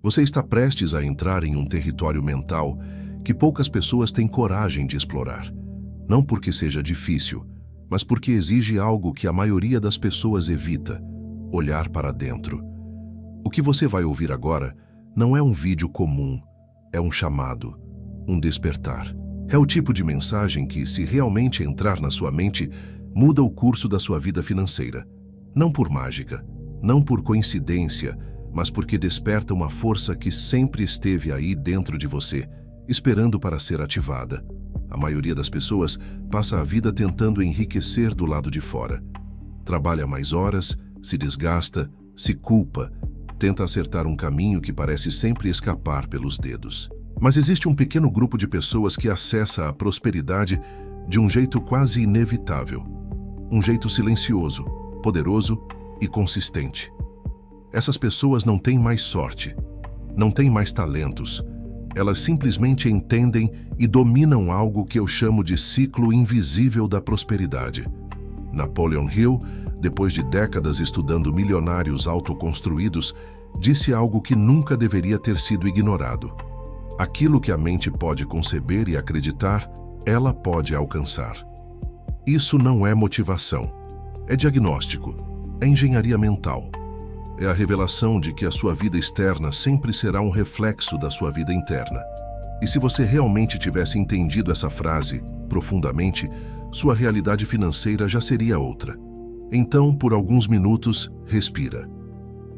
Você está prestes a entrar em um território mental que poucas pessoas têm coragem de explorar. Não porque seja difícil, mas porque exige algo que a maioria das pessoas evita: olhar para dentro. O que você vai ouvir agora não é um vídeo comum, é um chamado, um despertar. É o tipo de mensagem que, se realmente entrar na sua mente, muda o curso da sua vida financeira. Não por mágica, não por coincidência, mas porque desperta uma força que sempre esteve aí dentro de você, esperando para ser ativada. A maioria das pessoas passa a vida tentando enriquecer do lado de fora. Trabalha mais horas, se desgasta, se culpa, tenta acertar um caminho que parece sempre escapar pelos dedos. Mas existe um pequeno grupo de pessoas que acessa a prosperidade de um jeito quase inevitável. Um jeito silencioso, poderoso e consistente. Essas pessoas não têm mais sorte, não têm mais talentos. Elas simplesmente entendem e dominam algo que eu chamo de ciclo invisível da prosperidade. Napoleon Hill, depois de décadas estudando milionários autoconstruídos, disse algo que nunca deveria ter sido ignorado. Aquilo que a mente pode conceber e acreditar, ela pode alcançar. Isso não é motivação, é diagnóstico, é engenharia mental. É a revelação de que a sua vida externa sempre será um reflexo da sua vida interna. E se você realmente tivesse entendido essa frase profundamente, sua realidade financeira já seria outra. Então, por alguns minutos, respira.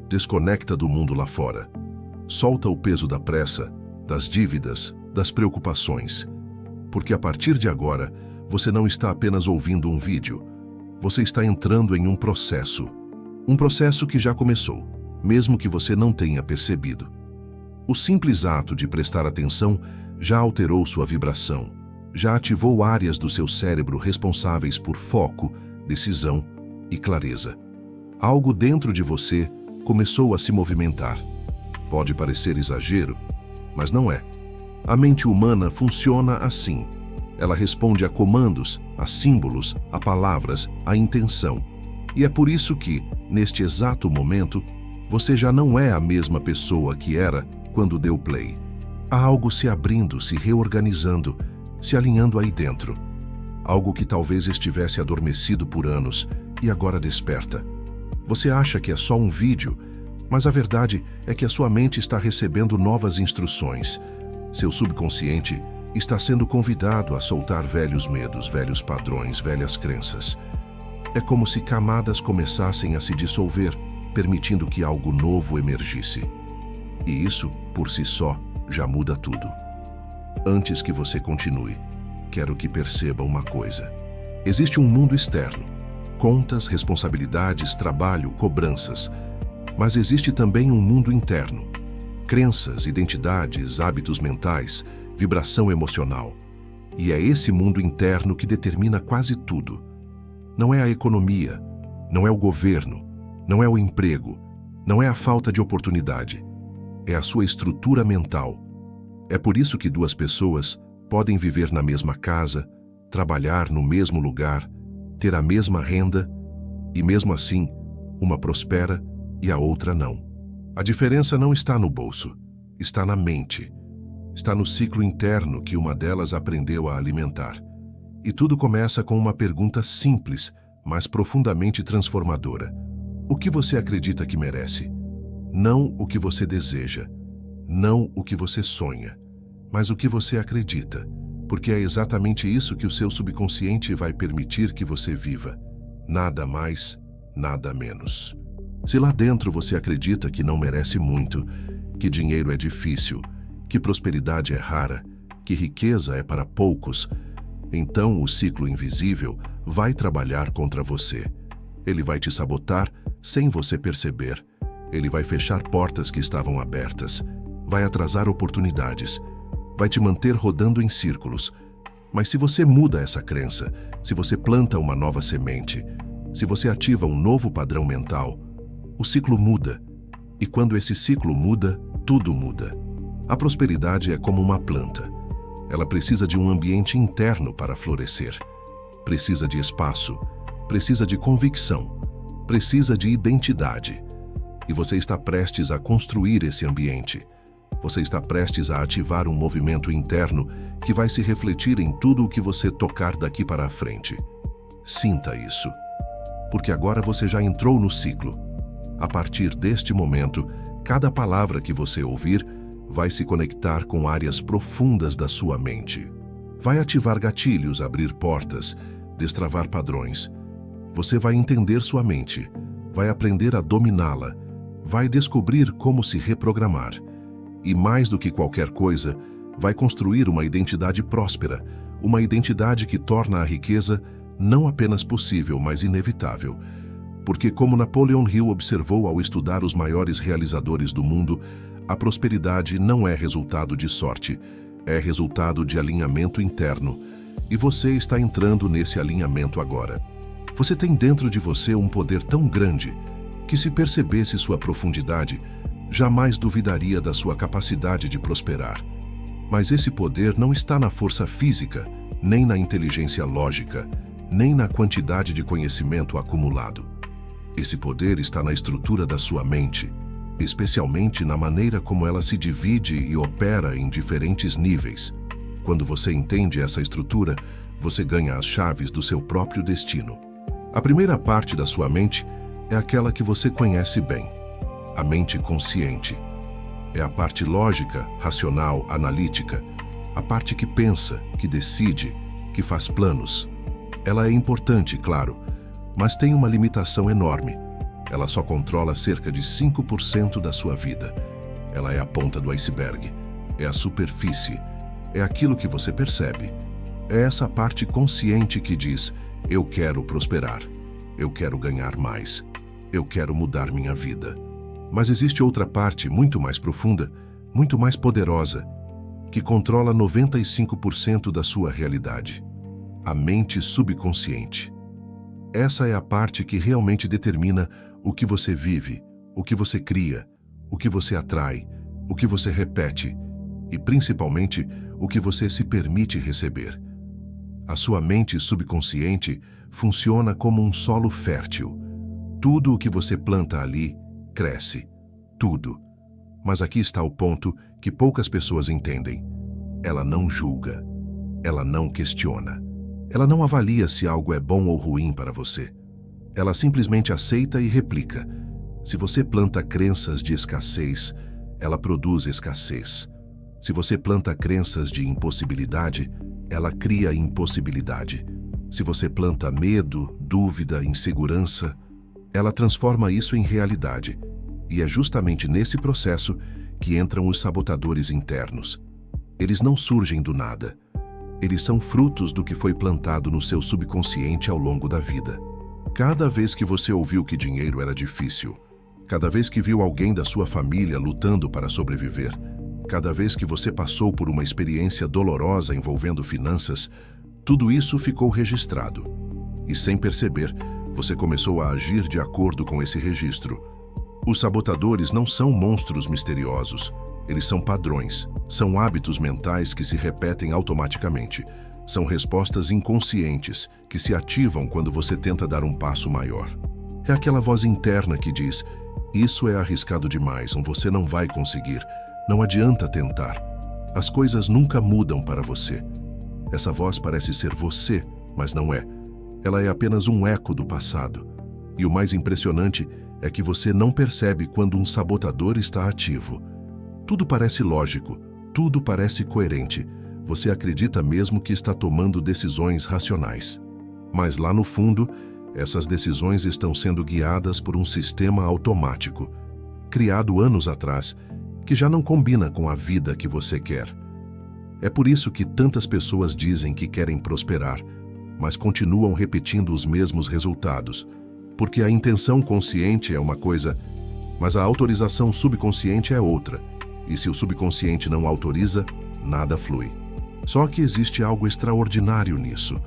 Desconecta do mundo lá fora. Solta o peso da pressa, das dívidas, das preocupações. Porque a partir de agora, você não está apenas ouvindo um vídeo. Você está entrando em um processo. Um processo que já começou, mesmo que você não tenha percebido. O simples ato de prestar atenção já alterou sua vibração, já ativou áreas do seu cérebro responsáveis por foco, decisão e clareza. Algo dentro de você começou a se movimentar. Pode parecer exagero, mas não é. A mente humana funciona assim. Ela responde a comandos, a símbolos, a palavras, a intenção. E é por isso que, neste exato momento, você já não é a mesma pessoa que era quando deu play. Há algo se abrindo, se reorganizando, se alinhando aí dentro. Algo que talvez estivesse adormecido por anos e agora desperta. Você acha que é só um vídeo, mas a verdade é que a sua mente está recebendo novas instruções. Seu subconsciente está sendo convidado a soltar velhos medos, velhos padrões, velhas crenças. É como se camadas começassem a se dissolver, permitindo que algo novo emergisse. E isso, por si só, já muda tudo. Antes que você continue, quero que perceba uma coisa. Existe um mundo externo. Contas, responsabilidades, trabalho, cobranças. Mas existe também um mundo interno. Crenças, identidades, hábitos mentais, vibração emocional. E é esse mundo interno que determina quase tudo. Não é a economia, não é o governo, não é o emprego, não é a falta de oportunidade. É a sua estrutura mental. É por isso que duas pessoas podem viver na mesma casa, trabalhar no mesmo lugar, ter a mesma renda e, mesmo assim, uma prospera e a outra não. A diferença não está no bolso, está na mente. Está no ciclo interno que uma delas aprendeu a alimentar. E tudo começa com uma pergunta simples, mas profundamente transformadora. O que você acredita que merece? Não o que você deseja, não o que você sonha, mas o que você acredita, porque é exatamente isso que o seu subconsciente vai permitir que você viva. Nada mais, nada menos. Se lá dentro você acredita que não merece muito, que dinheiro é difícil, que prosperidade é rara, que riqueza é para poucos, então o ciclo invisível vai trabalhar contra você. Ele vai te sabotar sem você perceber. Ele vai fechar portas que estavam abertas, vai atrasar oportunidades, vai te manter rodando em círculos. Mas se você muda essa crença, se você planta uma nova semente, se você ativa um novo padrão mental, o ciclo muda. E quando esse ciclo muda, tudo muda. A prosperidade é como uma planta. Ela precisa de um ambiente interno para florescer. Precisa de espaço, precisa de convicção, precisa de identidade. E você está prestes a construir esse ambiente, Você está prestes a ativar um movimento interno que vai se refletir em tudo o que você tocar daqui para a frente. Sinta isso, porque agora você já entrou no ciclo. A partir deste momento, cada palavra que você ouvir vai se conectar com áreas profundas da sua mente. Vai ativar gatilhos, abrir portas, destravar padrões. Você vai entender sua mente, vai aprender a dominá-la, vai descobrir como se reprogramar. E mais do que qualquer coisa, vai construir uma identidade próspera, uma identidade que torna a riqueza não apenas possível, mas inevitável. Porque, como Napoleon Hill observou ao estudar os maiores realizadores do mundo, a prosperidade não é resultado de sorte, é resultado de alinhamento interno. E você está entrando nesse alinhamento agora. Você tem dentro de você um poder tão grande que, se percebesse sua profundidade, jamais duvidaria da sua capacidade de prosperar. Mas esse poder não está na força física, nem na inteligência lógica, nem na quantidade de conhecimento acumulado. Esse poder está na estrutura da sua mente, especialmente na maneira como ela se divide e opera em diferentes níveis. Quando você entende essa estrutura, você ganha as chaves do seu próprio destino. A primeira parte da sua mente é aquela que você conhece bem, a mente consciente. É a parte lógica, racional, analítica, a parte que pensa, que decide, que faz planos. Ela é importante, claro, mas tem uma limitação enorme. Ela só controla cerca de 5% da sua vida. Ela é a ponta do iceberg, é a superfície, é aquilo que você percebe. É essa parte consciente que diz: eu quero prosperar, eu quero ganhar mais, eu quero mudar minha vida. Mas existe outra parte muito mais profunda, muito mais poderosa, que controla 95% da sua realidade. A mente subconsciente. Essa é a parte que realmente determina o que você vive, o que você cria, o que você atrai, o que você repete e, principalmente, o que você se permite receber. A sua mente subconsciente funciona como um solo fértil. Tudo o que você planta ali cresce. Tudo. Mas aqui está o ponto que poucas pessoas entendem. Ela não julga. Ela não questiona. Ela não avalia se algo é bom ou ruim para você. Ela simplesmente aceita e replica. Se você planta crenças de escassez, ela produz escassez. Se você planta crenças de impossibilidade, ela cria impossibilidade. Se você planta medo, dúvida, insegurança, ela transforma isso em realidade. E é justamente nesse processo que entram os sabotadores internos. Eles não surgem do nada. Eles são frutos do que foi plantado no seu subconsciente ao longo da vida. Cada vez que você ouviu que dinheiro era difícil, cada vez que viu alguém da sua família lutando para sobreviver, cada vez que você passou por uma experiência dolorosa envolvendo finanças, tudo isso ficou registrado. E sem perceber, você começou a agir de acordo com esse registro. Os sabotadores não são monstros misteriosos. Eles são padrões, são hábitos mentais que se repetem automaticamente. São respostas inconscientes que se ativam quando você tenta dar um passo maior. É aquela voz interna que diz: isso é arriscado demais, você não vai conseguir, não adianta tentar. As coisas nunca mudam para você. Essa voz parece ser você, mas não é. Ela é apenas um eco do passado. E o mais impressionante é que você não percebe quando um sabotador está ativo. Tudo parece lógico, tudo parece coerente. Você acredita mesmo que está tomando decisões racionais. Mas lá no fundo, essas decisões estão sendo guiadas por um sistema automático, criado anos atrás, que já não combina com a vida que você quer. É por isso que tantas pessoas dizem que querem prosperar, mas continuam repetindo os mesmos resultados, porque a intenção consciente é uma coisa, mas a autorização subconsciente é outra. E se o subconsciente não autoriza, nada flui. Só que existe algo extraordinário nisso.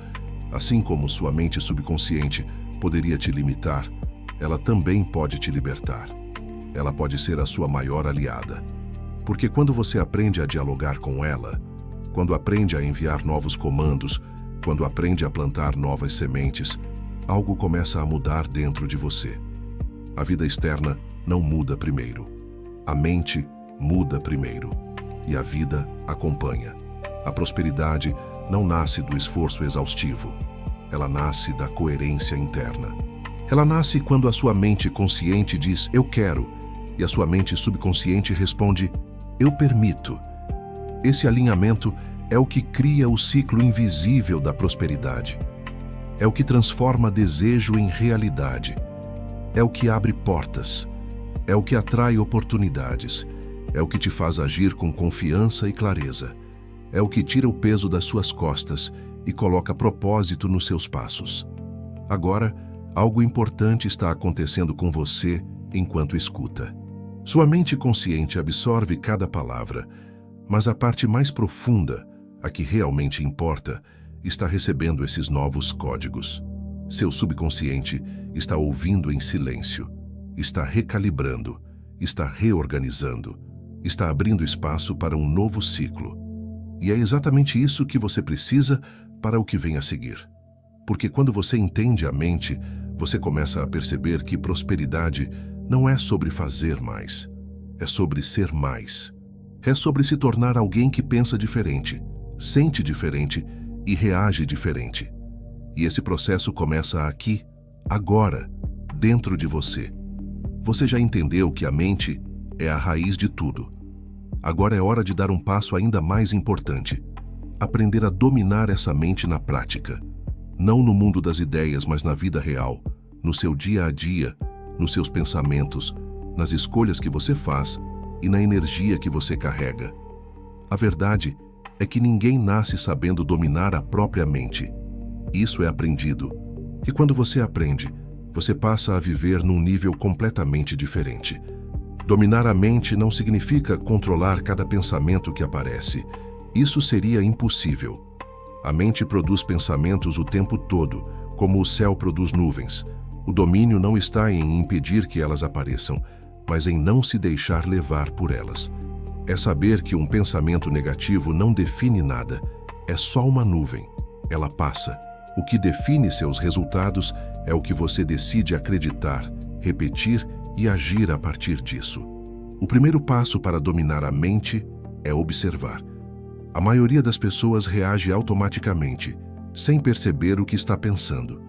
Assim como sua mente subconsciente poderia te limitar, ela também pode te libertar. Ela pode ser a sua maior aliada. Porque quando você aprende a dialogar com ela, quando aprende a enviar novos comandos, quando aprende a plantar novas sementes, algo começa a mudar dentro de você. A vida externa não muda primeiro. A mente muda primeiro, e a vida acompanha. A prosperidade não nasce do esforço exaustivo. Ela nasce da coerência interna. Ela nasce quando a sua mente consciente diz "eu quero" e a sua mente subconsciente responde "eu permito". Esse alinhamento é o que cria o ciclo invisível da prosperidade. É o que transforma desejo em realidade. É o que abre portas. É o que atrai oportunidades. É o que te faz agir com confiança e clareza. É o que tira o peso das suas costas e coloca propósito nos seus passos. Agora, algo importante está acontecendo com você enquanto escuta. Sua mente consciente absorve cada palavra, mas a parte mais profunda, a que realmente importa, está recebendo esses novos códigos. Seu subconsciente está ouvindo em silêncio, está recalibrando, está reorganizando, está abrindo espaço para um novo ciclo. E é exatamente isso que você precisa para o que vem a seguir. Porque quando você entende a mente, você começa a perceber que prosperidade não é sobre fazer mais, é sobre ser mais. É sobre se tornar alguém que pensa diferente, sente diferente e reage diferente. E esse processo começa aqui, agora, dentro de você. Você já entendeu que a mente é a raiz de tudo. Agora é hora de dar um passo ainda mais importante. Aprender a dominar essa mente na prática. Não no mundo das ideias, mas na vida real, no seu dia a dia, nos seus pensamentos, nas escolhas que você faz e na energia que você carrega. A verdade é que ninguém nasce sabendo dominar a própria mente. Isso é aprendido. E quando você aprende, você passa a viver num nível completamente diferente. Dominar a mente não significa controlar cada pensamento que aparece. Isso seria impossível. A mente produz pensamentos o tempo todo, como o céu produz nuvens. O domínio não está em impedir que elas apareçam, mas em não se deixar levar por elas. É saber que um pensamento negativo não define nada, é só uma nuvem. Ela passa. O que define seus resultados é o que você decide acreditar, repetir e agir a partir disso. O primeiro passo para dominar a mente é observar. A maioria das pessoas reage automaticamente, sem perceber o que está pensando.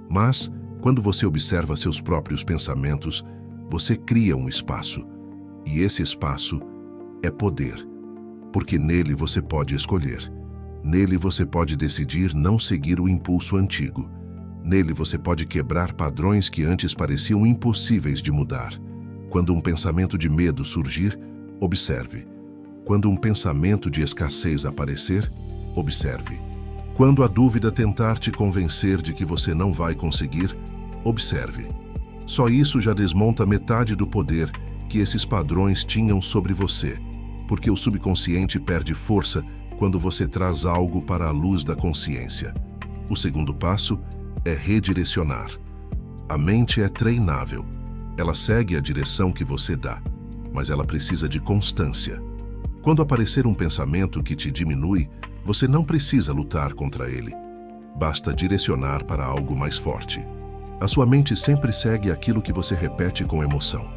Mas, quando você observa seus próprios pensamentos, você cria um espaço. E esse espaço é poder, porque nele você pode escolher. Nele você pode decidir não seguir o impulso antigo. Nele você pode quebrar padrões que antes pareciam impossíveis de mudar. Quando um pensamento de medo surgir, observe. Quando um pensamento de escassez aparecer, observe. Quando a dúvida tentar te convencer de que você não vai conseguir, observe. Só isso já desmonta metade do poder que esses padrões tinham sobre você, porque o subconsciente perde força quando você traz algo para a luz da consciência. O segundo passo é redirecionar. A mente é treinável. Ela segue a direção que você dá, mas ela precisa de constância. Quando aparecer um pensamento que te diminui, você não precisa lutar contra ele. Basta direcionar para algo mais forte. A sua mente sempre segue aquilo que você repete com emoção.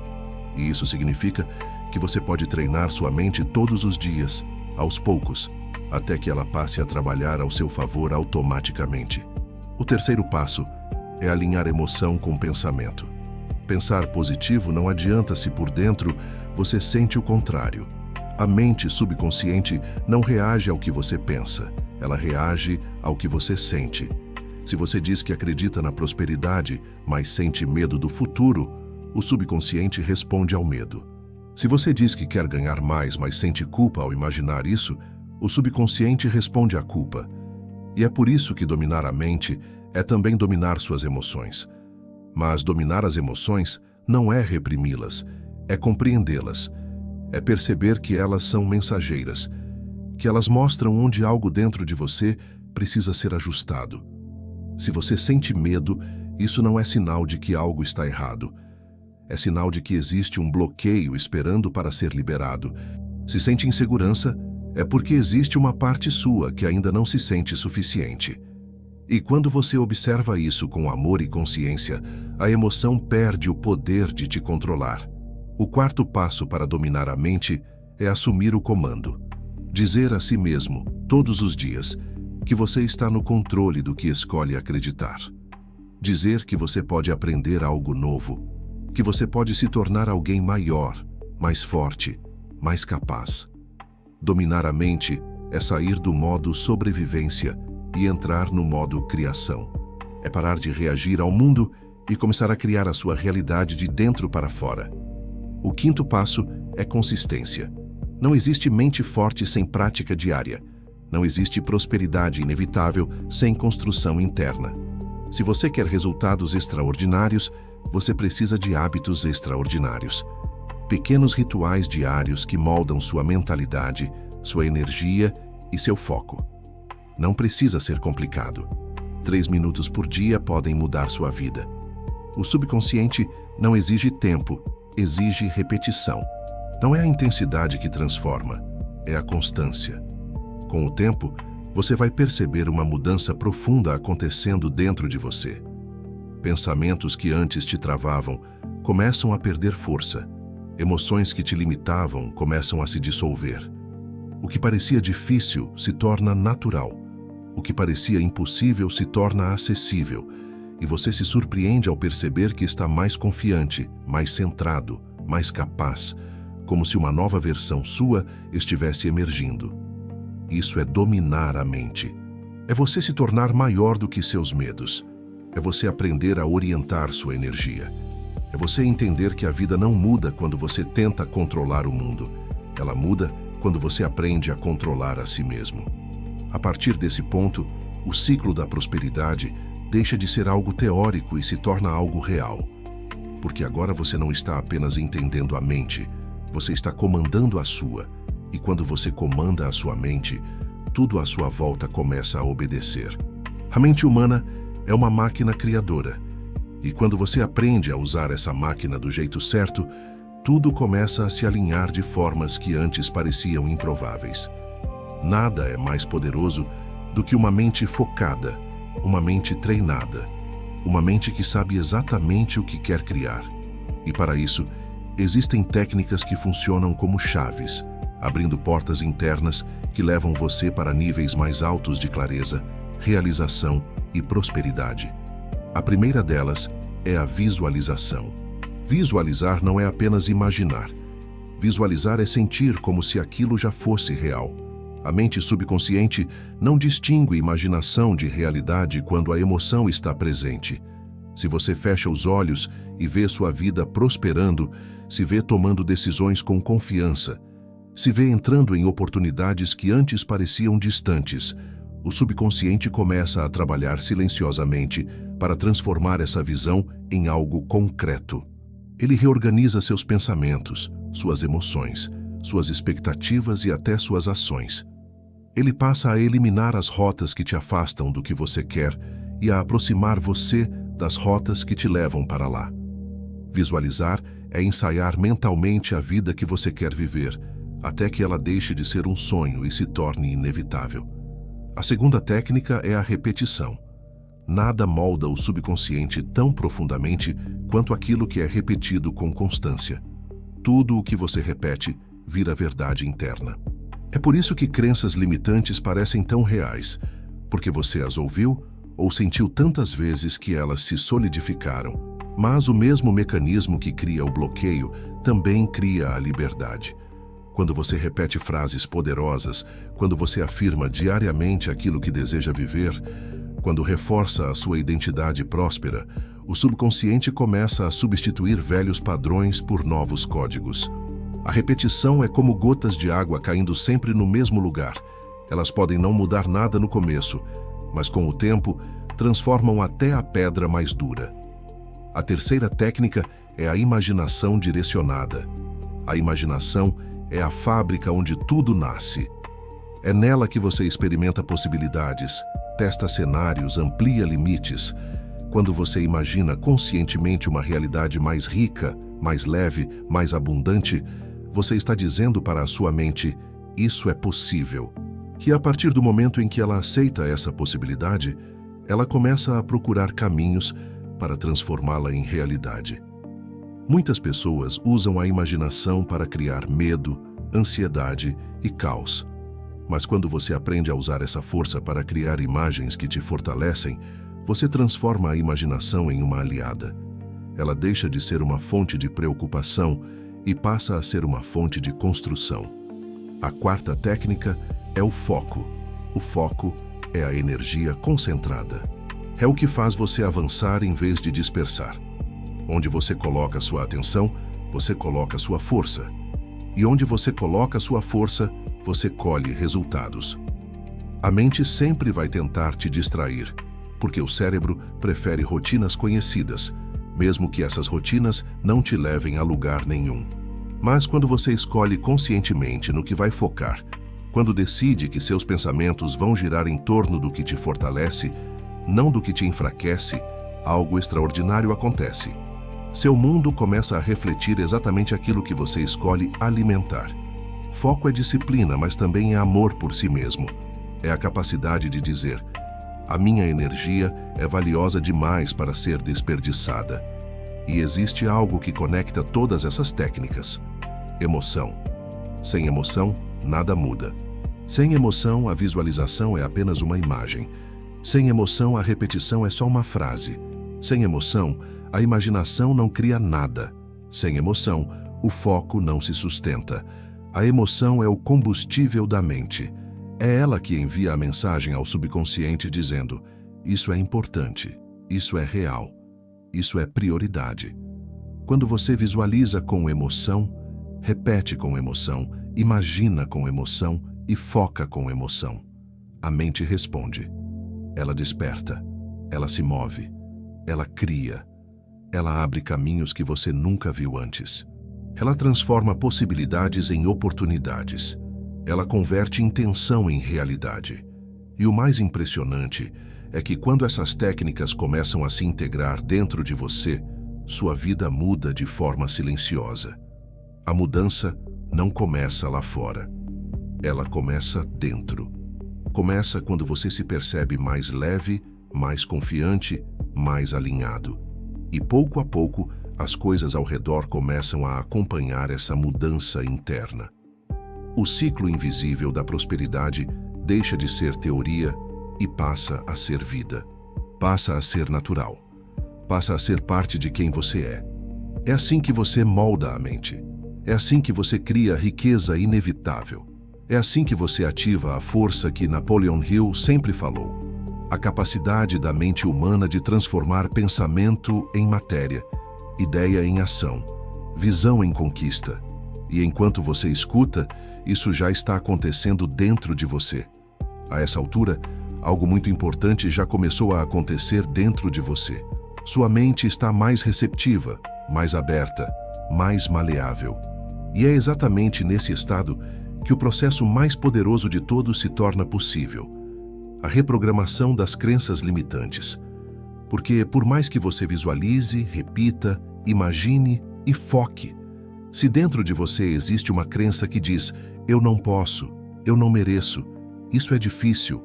E isso significa que você pode treinar sua mente todos os dias, aos poucos, até que ela passe a trabalhar ao seu favor automaticamente. O terceiro passo é alinhar emoção com pensamento. Pensar positivo não adianta se por dentro você sente o contrário. A mente subconsciente não reage ao que você pensa, ela reage ao que você sente. Se você diz que acredita na prosperidade, mas sente medo do futuro, o subconsciente responde ao medo. Se você diz que quer ganhar mais, mas sente culpa ao imaginar isso, o subconsciente responde à culpa. E é por isso que dominar a mente é também dominar suas emoções. Mas dominar as emoções não é reprimi-las, é compreendê-las. É perceber que elas são mensageiras, que elas mostram onde algo dentro de você precisa ser ajustado. Se você sente medo, isso não é sinal de que algo está errado. É sinal de que existe um bloqueio esperando para ser liberado. Se sente insegurança, é porque existe uma parte sua que ainda não se sente suficiente. E quando você observa isso com amor e consciência, a emoção perde o poder de te controlar. O quarto passo para dominar a mente é assumir o comando. Dizer a si mesmo, todos os dias, que você está no controle do que escolhe acreditar. Dizer que você pode aprender algo novo, que você pode se tornar alguém maior, mais forte, mais capaz. Dominar a mente é sair do modo sobrevivência e entrar no modo criação. É parar de reagir ao mundo e começar a criar a sua realidade de dentro para fora. O quinto passo é consistência. Não existe mente forte sem prática diária. Não existe prosperidade inevitável sem construção interna. Se você quer resultados extraordinários, você precisa de hábitos extraordinários. Pequenos rituais diários que moldam sua mentalidade, sua energia e seu foco. Não precisa ser complicado. 3 minutos por dia podem mudar sua vida. O subconsciente não exige tempo, exige repetição. Não é a intensidade que transforma, é a constância. Com o tempo, você vai perceber uma mudança profunda acontecendo dentro de você. Pensamentos que antes te travavam começam a perder força. Emoções que te limitavam começam a se dissolver. O que parecia difícil se torna natural. O que parecia impossível se torna acessível. E você se surpreende ao perceber que está mais confiante, mais centrado, mais capaz, como se uma nova versão sua estivesse emergindo. Isso é dominar a mente. É você se tornar maior do que seus medos. É você aprender a orientar sua energia. É você entender que a vida não muda quando você tenta controlar o mundo. Ela muda quando você aprende a controlar a si mesmo. A partir desse ponto, o ciclo da prosperidade deixa de ser algo teórico e se torna algo real. Porque agora você não está apenas entendendo a mente, você está comandando a sua. E quando você comanda a sua mente, tudo à sua volta começa a obedecer. A mente humana é uma máquina criadora. E quando você aprende a usar essa máquina do jeito certo, tudo começa a se alinhar de formas que antes pareciam improváveis. Nada é mais poderoso do que uma mente focada, uma mente treinada, uma mente que sabe exatamente o que quer criar. E para isso, existem técnicas que funcionam como chaves, abrindo portas internas que levam você para níveis mais altos de clareza, realização e prosperidade. A primeira delas é a visualização. Visualizar não é apenas imaginar. Visualizar é sentir como se aquilo já fosse real. A mente subconsciente não distingue imaginação de realidade quando a emoção está presente. Se você fecha os olhos e vê sua vida prosperando, se vê tomando decisões com confiança, se vê entrando em oportunidades que antes pareciam distantes, o subconsciente começa a trabalhar silenciosamente para transformar essa visão em algo concreto. Ele reorganiza seus pensamentos, suas emoções, suas expectativas e até suas ações. Ele passa a eliminar as rotas que te afastam do que você quer e a aproximar você das rotas que te levam para lá. Visualizar é ensaiar mentalmente a vida que você quer viver, até que ela deixe de ser um sonho e se torne inevitável. A segunda técnica é a repetição. Nada molda o subconsciente tão profundamente quanto aquilo que é repetido com constância. Tudo o que você repete vira verdade interna. É por isso que crenças limitantes parecem tão reais, porque você as ouviu ou sentiu tantas vezes que elas se solidificaram. Mas o mesmo mecanismo que cria o bloqueio também cria a liberdade. Quando você repete frases poderosas, quando você afirma diariamente aquilo que deseja viver, quando reforça a sua identidade próspera, o subconsciente começa a substituir velhos padrões por novos códigos. A repetição é como gotas de água caindo sempre no mesmo lugar. Elas podem não mudar nada no começo, mas com o tempo, transformam até a pedra mais dura. A terceira técnica é a imaginação direcionada. A imaginação é a fábrica onde tudo nasce. É nela que você experimenta possibilidades, testa cenários, amplia limites. Quando você imagina conscientemente uma realidade mais rica, mais leve, mais abundante, você está dizendo para a sua mente, isso é possível. Que a partir do momento em que ela aceita essa possibilidade, ela começa a procurar caminhos para transformá-la em realidade. Muitas pessoas usam a imaginação para criar medo, ansiedade e caos. Mas quando você aprende a usar essa força para criar imagens que te fortalecem, você transforma a imaginação em uma aliada. Ela deixa de ser uma fonte de preocupação e passa a ser uma fonte de construção. A quarta técnica é o foco. O foco é a energia concentrada. É o que faz você avançar em vez de dispersar. Onde você coloca sua atenção, você coloca sua força. E onde você coloca sua força, você colhe resultados. A mente sempre vai tentar te distrair, porque o cérebro prefere rotinas conhecidas, mesmo que essas rotinas não te levem a lugar nenhum. Mas quando você escolhe conscientemente no que vai focar, quando decide que seus pensamentos vão girar em torno do que te fortalece, não do que te enfraquece, algo extraordinário acontece. Seu mundo começa a refletir exatamente aquilo que você escolhe alimentar. Foco é disciplina, mas também é amor por si mesmo. É a capacidade de dizer: a minha energia é valiosa demais para ser desperdiçada. E existe algo que conecta todas essas técnicas: emoção. Sem emoção, nada muda. Sem emoção, a visualização é apenas uma imagem. Sem emoção, a repetição é só uma frase. Sem emoção, a imaginação não cria nada. Sem emoção, o foco não se sustenta. A emoção é o combustível da mente. É ela que envia a mensagem ao subconsciente dizendo: isso é importante, isso é real, isso é prioridade. Quando você visualiza com emoção, repete com emoção, imagina com emoção e foca com emoção, a mente responde. Ela desperta, ela se move, ela cria, ela abre caminhos que você nunca viu antes. Ela transforma possibilidades em oportunidades. Ela converte intenção em realidade. E o mais impressionante é que quando essas técnicas começam a se integrar dentro de você, sua vida muda de forma silenciosa. A mudança não começa lá fora. Ela começa dentro. Começa quando você se percebe mais leve, mais confiante, mais alinhado. E pouco a pouco, as coisas ao redor começam a acompanhar essa mudança interna. O ciclo invisível da prosperidade deixa de ser teoria e passa a ser vida. Passa a ser natural. Passa a ser parte de quem você é. É assim que você molda a mente. É assim que você cria riqueza inevitável. É assim que você ativa a força que Napoleon Hill sempre falou: a capacidade da mente humana de transformar pensamento em matéria, ideia em ação, visão em conquista. E enquanto você escuta, isso já está acontecendo dentro de você. A essa altura, algo muito importante já começou a acontecer dentro de você. Sua mente está mais receptiva, mais aberta, mais maleável. E é exatamente nesse estado que o processo mais poderoso de todos se torna possível: a reprogramação das crenças limitantes. Porque por mais que você visualize, repita, imagine e foque, se dentro de você existe uma crença que diz: eu não posso, eu não mereço, isso é difícil,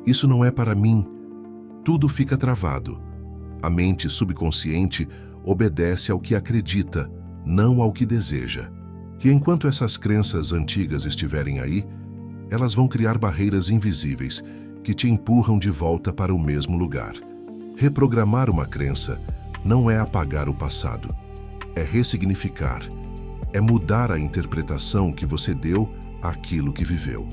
isso não é para mim, tudo fica travado. A mente subconsciente obedece ao que acredita, não ao que deseja. E enquanto essas crenças antigas estiverem aí, elas vão criar barreiras invisíveis que te empurram de volta para o mesmo lugar. Reprogramar uma crença não é apagar o passado, é ressignificar, é mudar a interpretação que você deu àquilo que viveu.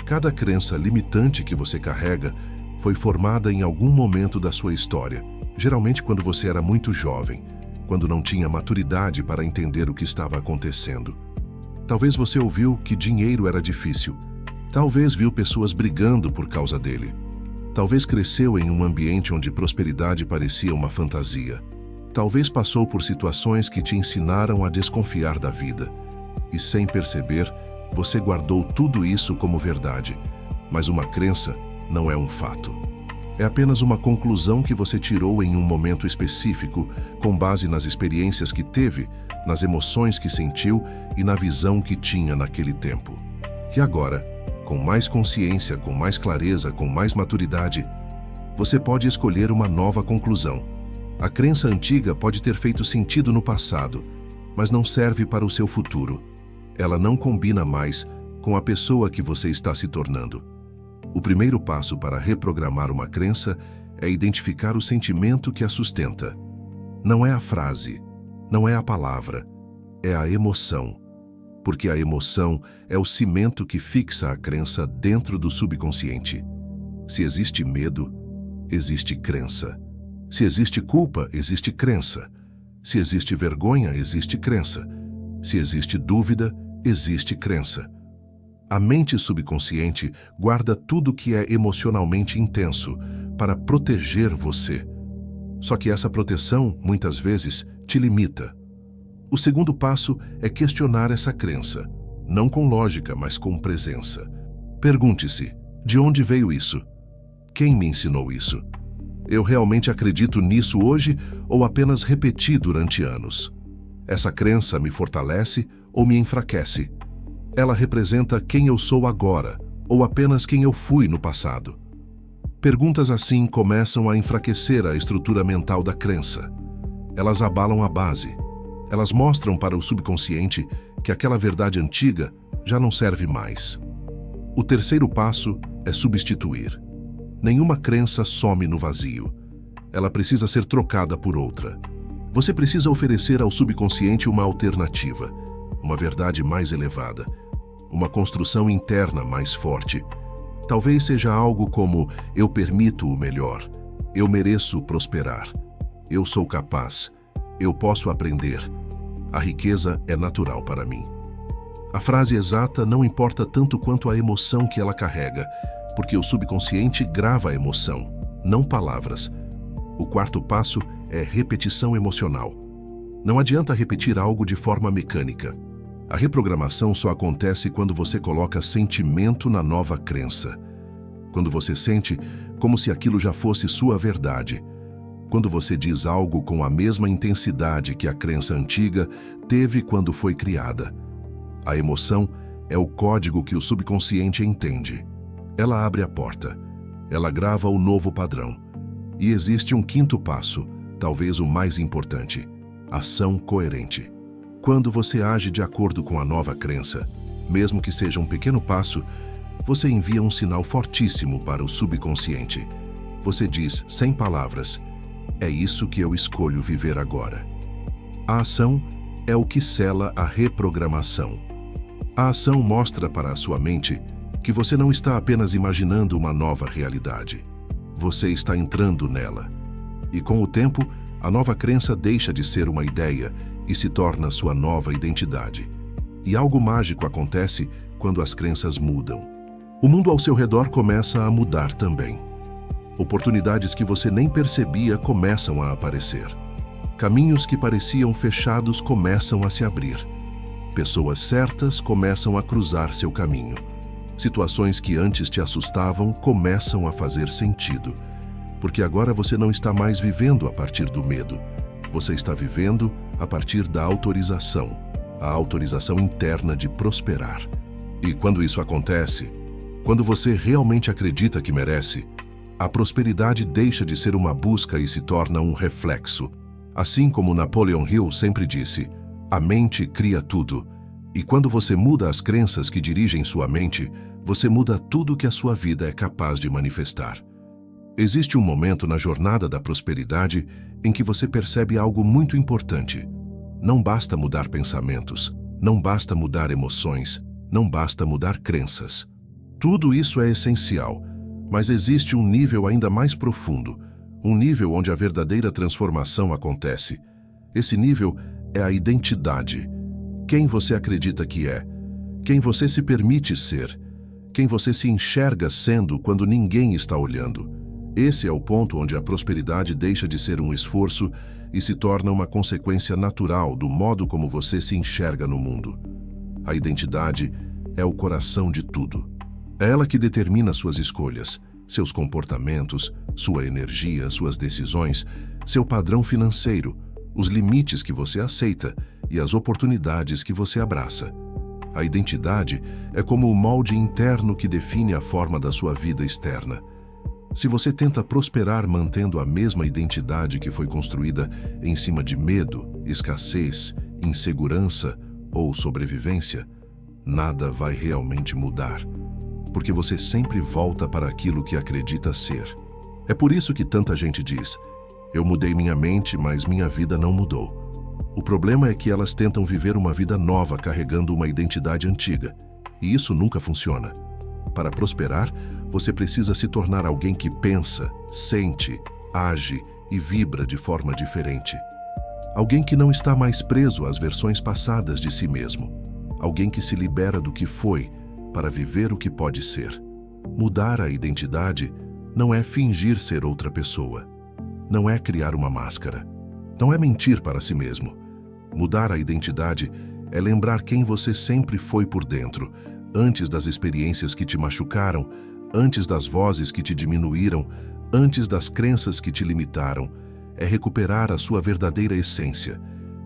Cada crença limitante que você carrega foi formada em algum momento da sua história, geralmente quando você era muito jovem, quando não tinha maturidade para entender o que estava acontecendo. Talvez você ouviu que dinheiro era difícil. Talvez viu pessoas brigando por causa dele. Talvez cresceu em um ambiente onde prosperidade parecia uma fantasia. Talvez passou por situações que te ensinaram a desconfiar da vida. E sem perceber, você guardou tudo isso como verdade. Mas uma crença não é um fato. É apenas uma conclusão que você tirou em um momento específico, com base nas experiências que teve, nas emoções que sentiu e na visão que tinha naquele tempo. E agora, com mais consciência, com mais clareza, com mais maturidade, você pode escolher uma nova conclusão. A crença antiga pode ter feito sentido no passado, mas não serve para o seu futuro. Ela não combina mais com a pessoa que você está se tornando. O primeiro passo para reprogramar uma crença é identificar o sentimento que a sustenta. Não é a frase, não é a palavra, é a emoção. Porque a emoção é o cimento que fixa a crença dentro do subconsciente. Se existe medo, existe crença. Se existe culpa, existe crença. Se existe vergonha, existe crença. Se existe dúvida, existe crença. A mente subconsciente guarda tudo que é emocionalmente intenso para proteger você. Só que essa proteção, muitas vezes, te limita. O segundo passo é questionar essa crença, não com lógica, mas com presença. Pergunte-se, de onde veio isso? Quem me ensinou isso? Eu realmente acredito nisso hoje ou apenas repeti durante anos? Essa crença me fortalece ou me enfraquece? Ela representa quem eu sou agora ou apenas quem eu fui no passado? Perguntas assim começam a enfraquecer a estrutura mental da crença. Elas abalam a base. Elas mostram para o subconsciente que aquela verdade antiga já não serve mais. O terceiro passo é substituir. Nenhuma crença some no vazio. Ela precisa ser trocada por outra. Você precisa oferecer ao subconsciente uma alternativa, uma verdade mais elevada, uma construção interna mais forte. Talvez seja algo como: eu permito o melhor, eu mereço prosperar, eu sou capaz, eu posso aprender, a riqueza é natural para mim. A frase exata não importa tanto quanto a emoção que ela carrega, porque o subconsciente grava a emoção, não palavras. O quarto passo é repetição emocional. Não adianta repetir algo de forma mecânica. A reprogramação só acontece quando você coloca sentimento na nova crença. Quando você sente como se aquilo já fosse sua verdade. Quando você diz algo com a mesma intensidade que a crença antiga teve quando foi criada. A emoção é o código que o subconsciente entende. Ela abre a porta. Ela grava o novo padrão. E existe um quinto passo, talvez o mais importante: ação coerente. Quando você age de acordo com a nova crença, mesmo que seja um pequeno passo, você envia um sinal fortíssimo para o subconsciente. Você diz, sem palavras: é isso que eu escolho viver agora. A ação é o que sela a reprogramação. A ação mostra para a sua mente que você não está apenas imaginando uma nova realidade. Você está entrando nela. E com o tempo, a nova crença deixa de ser uma ideia e se torna sua nova identidade. E algo mágico acontece quando as crenças mudam. O mundo ao seu redor começa a mudar também. Oportunidades que você nem percebia começam a aparecer. Caminhos que pareciam fechados começam a se abrir. Pessoas certas começam a cruzar seu caminho. Situações que antes te assustavam começam a fazer sentido. Porque agora você não está mais vivendo a partir do medo. Você está vivendo a partir da autorização, a autorização interna de prosperar. E quando isso acontece, quando você realmente acredita que merece, a prosperidade deixa de ser uma busca e se torna um reflexo. Assim como Napoleon Hill sempre disse, a mente cria tudo. E quando você muda as crenças que dirigem sua mente, você muda tudo que a sua vida é capaz de manifestar. Existe um momento na jornada da prosperidade em que você percebe algo muito importante. Não basta mudar pensamentos, não basta mudar emoções, não basta mudar crenças. Tudo isso é essencial, mas existe um nível ainda mais profundo, um nível onde a verdadeira transformação acontece. Esse nível é a identidade. Quem você acredita que é, quem você se permite ser, quem você se enxerga sendo quando ninguém está olhando. Esse é o ponto onde a prosperidade deixa de ser um esforço e se torna uma consequência natural do modo como você se enxerga no mundo. A identidade é o coração de tudo. É ela que determina suas escolhas, seus comportamentos, sua energia, suas decisões, seu padrão financeiro, os limites que você aceita e as oportunidades que você abraça. A identidade é como o molde interno que define a forma da sua vida externa. Se você tenta prosperar mantendo a mesma identidade que foi construída em cima de medo, escassez, insegurança ou sobrevivência, nada vai realmente mudar, porque você sempre volta para aquilo que acredita ser. É por isso que tanta gente diz: eu mudei minha mente, mas minha vida não mudou. O problema é que elas tentam viver uma vida nova carregando uma identidade antiga, e isso nunca funciona. Para prosperar, você precisa se tornar alguém que pensa, sente, age e vibra de forma diferente. Alguém que não está mais preso às versões passadas de si mesmo. Alguém que se libera do que foi para viver o que pode ser. Mudar a identidade não é fingir ser outra pessoa. Não é criar uma máscara. Não é mentir para si mesmo. Mudar a identidade é lembrar quem você sempre foi por dentro, antes das experiências que te machucaram, antes das vozes que te diminuíram, antes das crenças que te limitaram. É recuperar a sua verdadeira essência.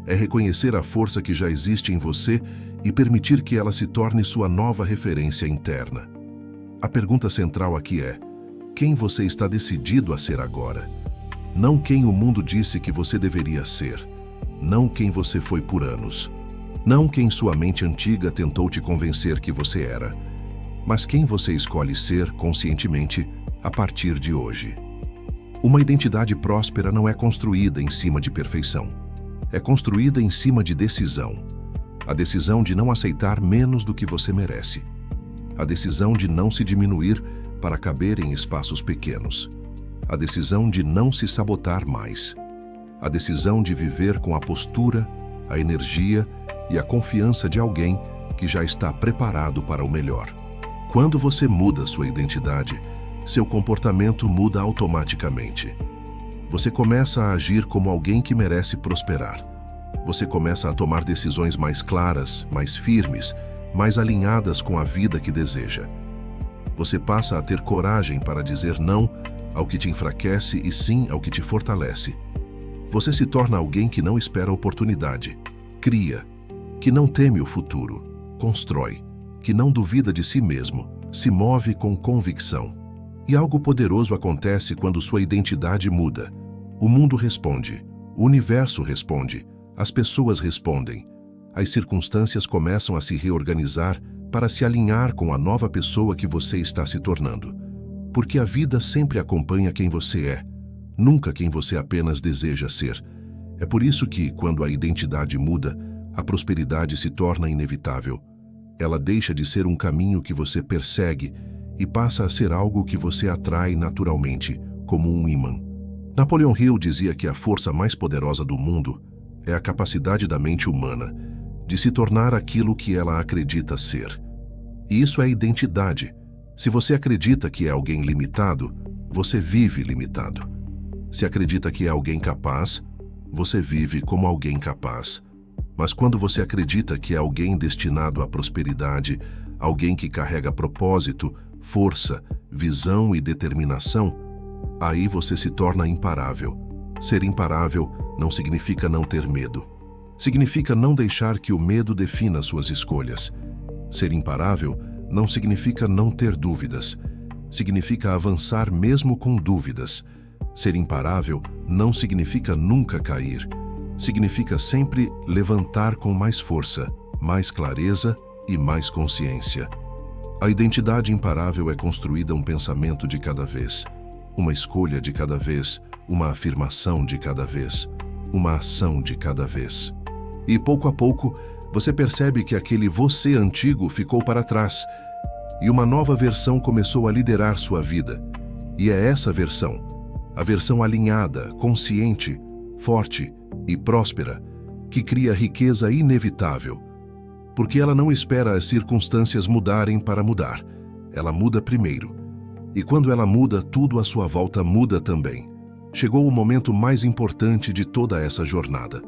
É reconhecer a força que já existe em você e permitir que ela se torne sua nova referência interna. A pergunta central aqui é: quem você está decidido a ser agora? Não quem o mundo disse que você deveria ser. Não quem você foi por anos. Não quem sua mente antiga tentou te convencer que você era. Mas quem você escolhe ser conscientemente a partir de hoje. Uma identidade próspera não é construída em cima de perfeição. É construída em cima de decisão. A decisão de não aceitar menos do que você merece. A decisão de não se diminuir para caber em espaços pequenos. A decisão de não se sabotar mais. A decisão de viver com a postura, a energia e a confiança de alguém que já está preparado para o melhor. Quando você muda sua identidade, seu comportamento muda automaticamente. Você começa a agir como alguém que merece prosperar. Você começa a tomar decisões mais claras, mais firmes, mais alinhadas com a vida que deseja. Você passa a ter coragem para dizer não ao que te enfraquece e sim ao que te fortalece. Você se torna alguém que não espera oportunidade, cria, que não teme o futuro, constrói, que não duvida de si mesmo, se move com convicção. E algo poderoso acontece quando sua identidade muda. O mundo responde, o universo responde, as pessoas respondem. As circunstâncias começam a se reorganizar para se alinhar com a nova pessoa que você está se tornando. Porque a vida sempre acompanha quem você é, nunca quem você apenas deseja ser. É por isso que, quando a identidade muda, a prosperidade se torna inevitável. Ela deixa de ser um caminho que você persegue e passa a ser algo que você atrai naturalmente, como um imã. Napoleon Hill dizia que a força mais poderosa do mundo é a capacidade da mente humana de se tornar aquilo que ela acredita ser. E isso é identidade. Se você acredita que é alguém limitado, você vive limitado. Se acredita que é alguém capaz, você vive como alguém capaz. Mas quando você acredita que é alguém destinado à prosperidade, alguém que carrega propósito, força, visão e determinação, aí você se torna imparável. Ser imparável não significa não ter medo. Significa não deixar que o medo defina suas escolhas. Ser imparável não significa não ter dúvidas. Significa avançar mesmo com dúvidas. Ser imparável não significa nunca cair. Significa sempre levantar com mais força, mais clareza e mais consciência. A identidade imparável é construída um pensamento de cada vez, uma escolha de cada vez, uma afirmação de cada vez, uma ação de cada vez. E pouco a pouco, você percebe que aquele você antigo ficou para trás e uma nova versão começou a liderar sua vida. E é essa versão, a versão alinhada, consciente, forte e próspera, que cria riqueza inevitável. Porque ela não espera as circunstâncias mudarem para mudar. Ela muda primeiro. E quando ela muda, tudo à sua volta muda também. Chegou o momento mais importante de toda essa jornada.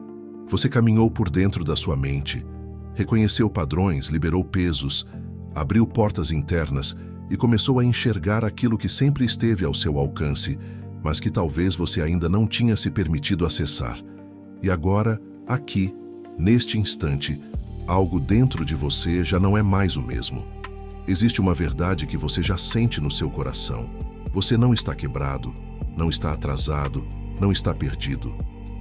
Você caminhou por dentro da sua mente, reconheceu padrões, liberou pesos, abriu portas internas e começou a enxergar aquilo que sempre esteve ao seu alcance, mas que talvez você ainda não tinha se permitido acessar. E agora, aqui, neste instante, algo dentro de você já não é mais o mesmo. Existe uma verdade que você já sente no seu coração. Você não está quebrado, não está atrasado, não está perdido.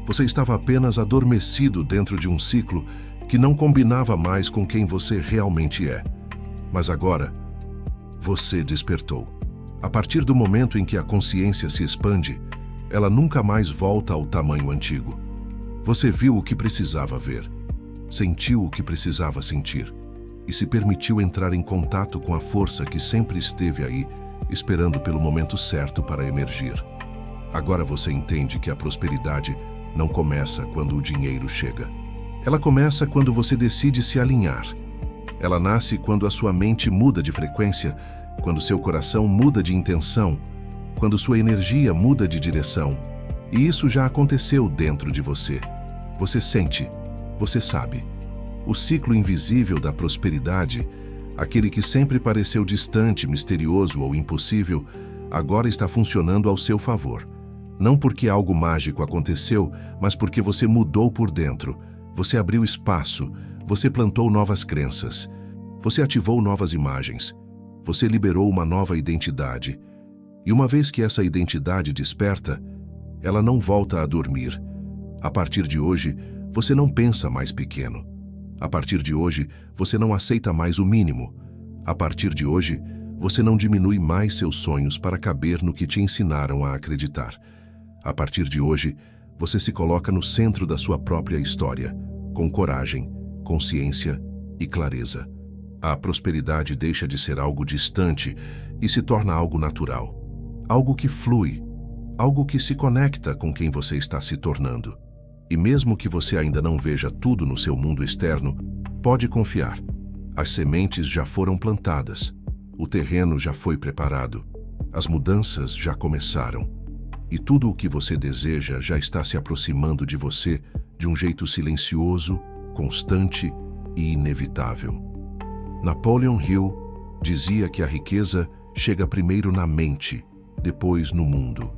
Você estava apenas adormecido dentro de um ciclo que não combinava mais com quem você realmente é. Mas agora, você despertou. A partir do momento em que a consciência se expande, ela nunca mais volta ao tamanho antigo. Você viu o que precisava ver, sentiu o que precisava sentir e se permitiu entrar em contato com a força que sempre esteve aí, esperando pelo momento certo para emergir. Agora você entende que a prosperidade não começa quando o dinheiro chega. Ela começa quando você decide se alinhar. Ela nasce quando a sua mente muda de frequência, quando seu coração muda de intenção, quando sua energia muda de direção. E isso já aconteceu dentro de você. Você sente, você sabe. O ciclo invisível da prosperidade, aquele que sempre pareceu distante, misterioso ou impossível, agora está funcionando ao seu favor. Não porque algo mágico aconteceu, mas porque você mudou por dentro. Você abriu espaço, você plantou novas crenças, você ativou novas imagens, você liberou uma nova identidade. E uma vez que essa identidade desperta, ela não volta a dormir. A partir de hoje, você não pensa mais pequeno. A partir de hoje, você não aceita mais o mínimo. A partir de hoje, você não diminui mais seus sonhos para caber no que te ensinaram a acreditar. A partir de hoje, você se coloca no centro da sua própria história, com coragem, consciência e clareza. A prosperidade deixa de ser algo distante e se torna algo natural. Algo que flui, algo que se conecta com quem você está se tornando. E mesmo que você ainda não veja tudo no seu mundo externo, pode confiar. As sementes já foram plantadas, o terreno já foi preparado, as mudanças já começaram. E tudo o que você deseja já está se aproximando de você de um jeito silencioso, constante e inevitável. Napoleon Hill dizia que a riqueza chega primeiro na mente, depois no mundo.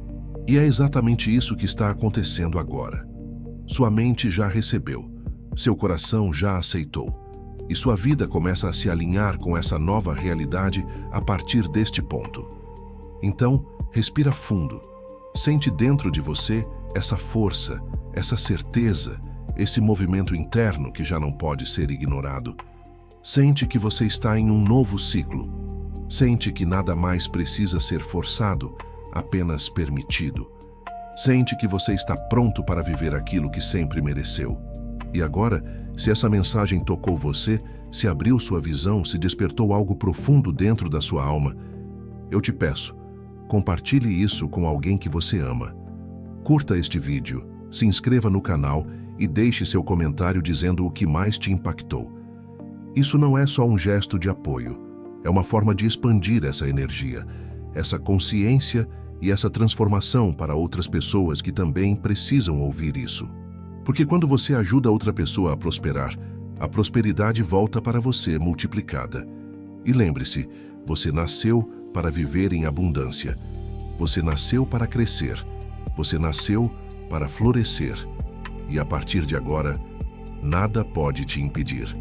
E é exatamente isso que está acontecendo agora. Sua mente já recebeu, seu coração já aceitou, e sua vida começa a se alinhar com essa nova realidade a partir deste ponto. Então, respira fundo. Sente dentro de você essa força, essa certeza, esse movimento interno que já não pode ser ignorado. Sente que você está em um novo ciclo. Sente que nada mais precisa ser forçado, apenas permitido. Sente que você está pronto para viver aquilo que sempre mereceu. E agora, se essa mensagem tocou você, se abriu sua visão, se despertou algo profundo dentro da sua alma, eu te peço, compartilhe isso com alguém que você ama. Curta este vídeo, se inscreva no canal e deixe seu comentário dizendo o que mais te impactou. Isso não é só um gesto de apoio, é uma forma de expandir essa energia, essa consciência e essa transformação para outras pessoas que também precisam ouvir isso. Porque quando você ajuda outra pessoa a prosperar, a prosperidade volta para você multiplicada. E lembre-se, você nasceu para viver em abundância. Você nasceu para crescer. Você nasceu para florescer. E a partir de agora, nada pode te impedir.